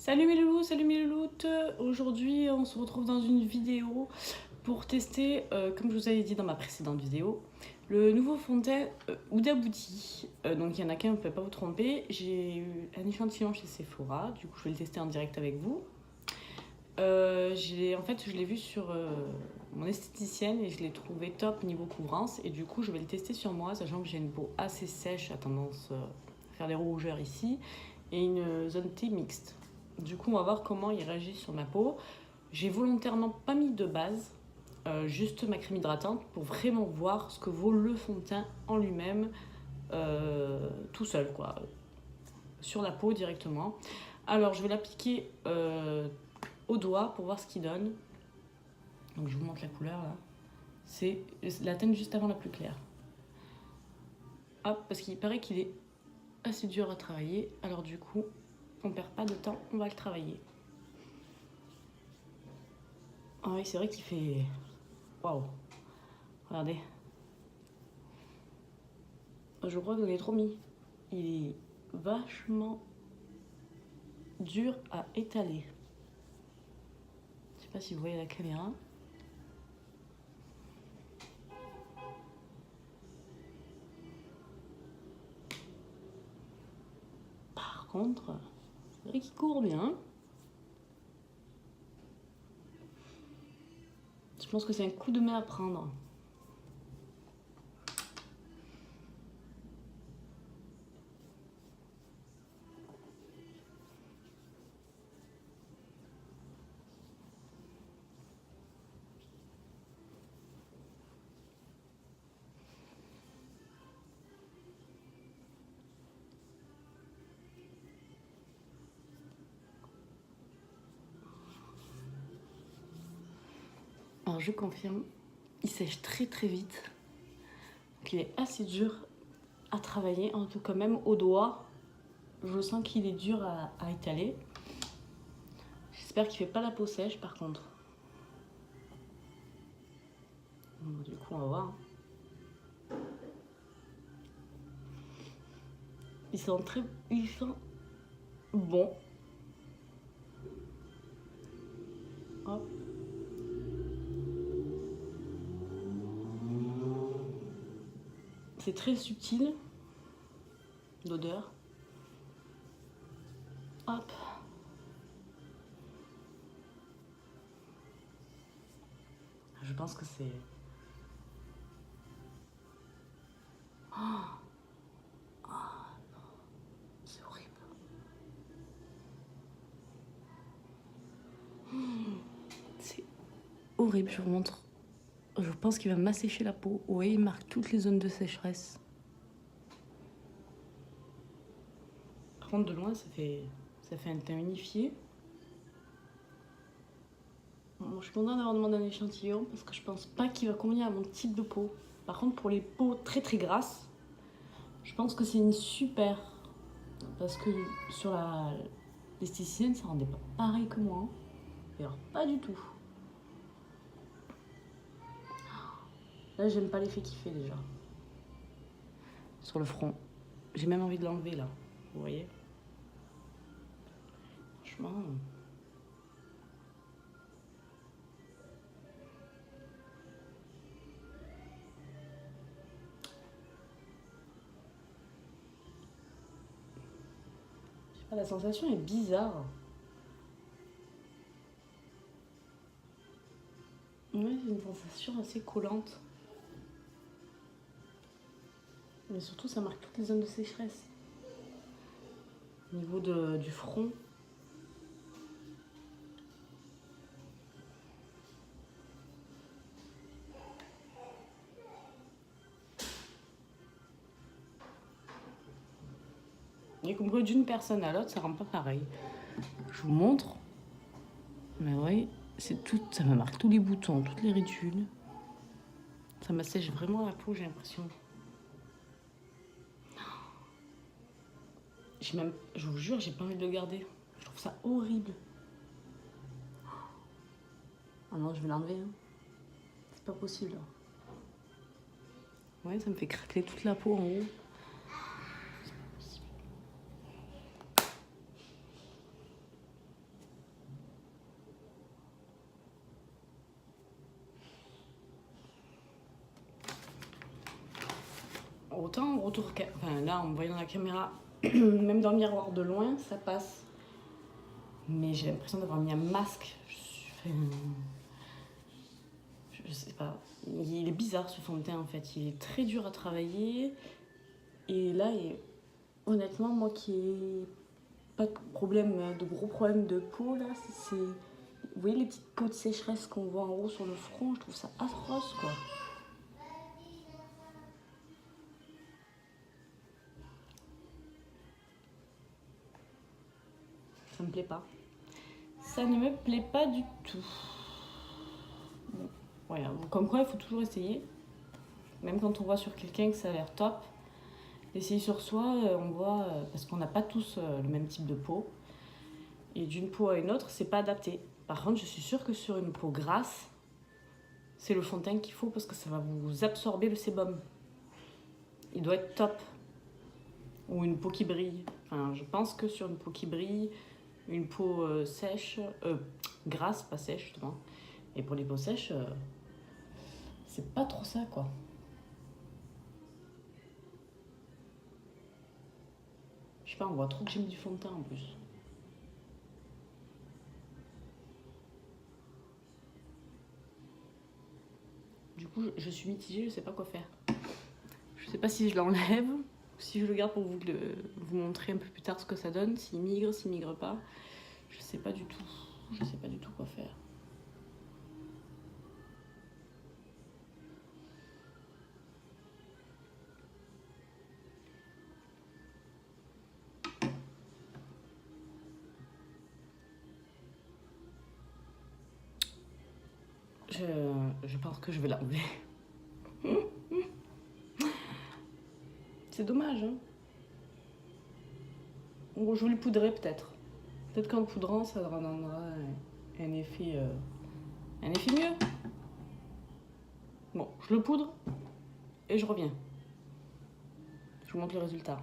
Salut mes louloutes. Aujourd'hui on se retrouve dans une vidéo pour tester, comme je vous avais dit dans ma précédente vidéo, le nouveau fond de teint Huda Beauty. Donc il y en a qu'un, vous ne pouvez pas vous tromper. J'ai eu un échantillon chez Sephora, du coup je vais le tester en direct avec vous. En fait je l'ai vu sur mon esthéticienne et je l'ai trouvé top niveau couvrance, et du coup je vais le tester sur moi, sachant que j'ai une peau assez sèche, à tendance à faire des rougeurs ici, et une zone T mixte. Du coup on va voir comment il réagit sur ma peau. J'ai volontairement pas mis de base, juste ma crème hydratante pour vraiment voir ce que vaut le fond de teint en lui-même, tout seul quoi, sur la peau directement. Alors je vais l'appliquer au doigt pour voir ce qu'il donne. Donc je vous montre la couleur là. C'est la teinte juste avant la plus claire. Hop, parce qu'il paraît qu'il est assez dur à travailler. Alors du coup, on perd pas de temps, on va le travailler. Ah oui, c'est vrai qu'il fait... Waouh. Regardez. Je crois que j'en ai trop mis. Il est vachement dur à étaler. Je sais pas si vous voyez la caméra. Par contre, c'est vrai qu'il court bien. Je pense que c'est un coup de main à prendre. Alors je confirme, il sèche très très vite. Donc il est assez dur à travailler, en tout cas même au doigt. Je sens qu'il est dur à étaler. J'espère qu'il fait pas la peau sèche par contre. Du coup on va voir. Il sent bon. Hop. C'est très subtil l'odeur. Hop. Je pense que c'est... Oh. Oh, c'est horrible. C'est horrible, je vous montre. Je pense qu'il va m'assécher la peau. Vous voyez, il marque toutes les zones de sécheresse. Par contre, de loin, ça fait un teint unifié. Bon, je suis contente d'avoir demandé un échantillon parce que je pense pas qu'il va convenir à mon type de peau. Par contre, pour les peaux très très grasses, je pense que c'est une super. Parce que sur l'esthéticienne, ça rendait pas pareil que moi. Alors, pas du tout. Là, j'aime pas l'effet qu'il fait déjà. Sur le front. J'ai même envie de l'enlever là. Vous voyez? Franchement... la sensation est bizarre. Oui, c'est une sensation assez collante. Mais surtout, ça marque toutes les zones de sécheresse. Au niveau du front. Et comme quoi, d'une personne à l'autre, ça rend pas pareil. Je vous montre. Mais oui, c'est tout, ça me marque tous les boutons, toutes les ridules. Ça m'assèche vraiment la peau, j'ai l'impression. Je vous jure, j'ai pas envie de le garder. Je trouve ça horrible. Ah non, je vais l'enlever. Hein. C'est pas possible. Ouais, ça me fait craquer toute la peau en haut. autant enfin, là en me voyant dans la caméra, même dans le miroir de loin, ça passe. Mais j'ai l'impression d'avoir mis un masque. Je sais pas. Il est bizarre ce fond de teint en fait. Il est très dur à travailler. Et là, honnêtement, moi qui ai pas de gros problèmes de peau, là, vous voyez les petites peaux de sécheresse qu'on voit en haut sur le front, je trouve ça atroce quoi. Ça me plaît pas. Ça ne me plaît pas du tout. Bon, voilà. Comme quoi, il faut toujours essayer. Même quand on voit sur quelqu'un que ça a l'air top, essayer sur soi, on voit, parce qu'on n'a pas tous le même type de peau. Et d'une peau à une autre, c'est pas adapté. Par contre, je suis sûre que sur une peau grasse, c'est le fond de teint qu'il faut parce que ça va vous absorber le sébum. Il doit être top. Ou une peau qui brille. Enfin, je pense que sur une peau qui brille, une peau sèche, grasse, pas sèche justement. Et pour les peaux sèches, c'est pas trop ça quoi. Je sais pas, on voit trop que j'ai mis du fond de teint en plus. Du coup, je suis mitigée, je sais pas quoi faire. Je sais pas si je l'enlève ou si je le garde pour vous montrer un peu plus tard ce que ça donne, s'il migre pas. Je sais pas du tout. Je sais pas du tout quoi faire. Je pense que je vais l'enlever. C'est dommage, hein. Bon, je vais le poudrer peut-être. Peut-être qu'en le poudrant, ça rendra un effet mieux. Bon, je le poudre et je reviens. Je vous montre le résultat.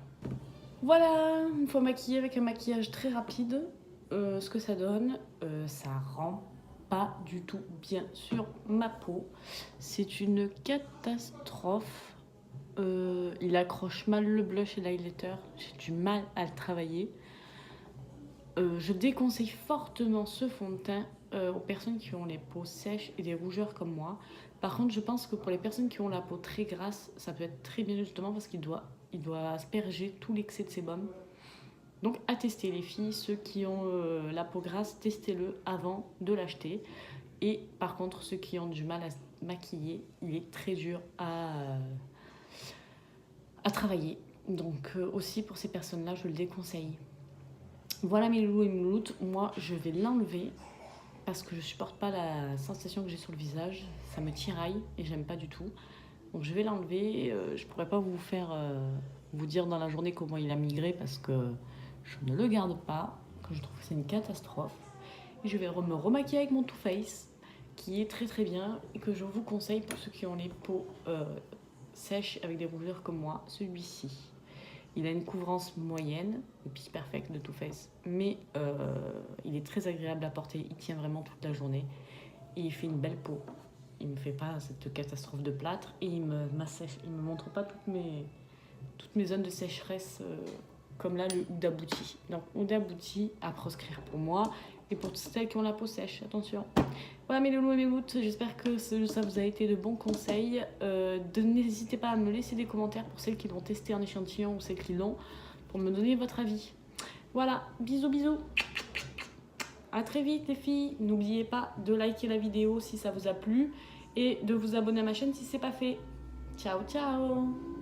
Voilà, une fois maquillée avec un maquillage très rapide, ce que ça donne, ça rend pas du tout bien sur ma peau. C'est une catastrophe. Il accroche mal le blush et l'highlighter. J'ai du mal à le travailler. Je déconseille fortement ce fond de teint aux personnes qui ont les peaux sèches et des rougeurs comme moi. Par contre, je pense que pour les personnes qui ont la peau très grasse, ça peut être très bien justement parce qu'il doit asperger tout l'excès de sébum. Donc à tester les filles, ceux qui ont la peau grasse, testez-le avant de l'acheter. Et par contre, ceux qui ont du mal à se maquiller, il est très dur à travailler. Donc aussi pour ces personnes-là, je le déconseille. Voilà mes loulous et mes louloutes, moi je vais l'enlever parce que je supporte pas la sensation que j'ai sur le visage. Ça me tiraille et j'aime pas du tout. Donc je vais l'enlever. Je pourrais pas vous dire dans la journée comment il a migré parce que je ne le garde pas, que je trouve que c'est une catastrophe. Et je vais me remaquiller avec mon Too Faced qui est très très bien et que je vous conseille pour ceux qui ont les peaux sèches avec des rougeurs comme moi, celui-ci. Il a une couvrance moyenne, le Pitch Perfect de Too Faced, mais il est très agréable à porter, il tient vraiment toute la journée et il fait une belle peau. Il me fait pas cette catastrophe de plâtre et il me montre pas toutes mes zones de sécheresse comme là le Huda Beauty. Donc Huda Beauty à proscrire pour moi et pour toutes celles qui ont la peau sèche, attention. Voilà mes loulous et mes louloutes, j'espère que ça vous a été de bons conseils. N'hésitez pas à me laisser des commentaires pour celles qui l'ont testé en échantillon ou celles qui l'ont, pour me donner votre avis. Voilà, bisous bisous. À très vite les filles. N'oubliez pas de liker la vidéo si ça vous a plu et de vous abonner à ma chaîne si c'est pas fait. Ciao ciao.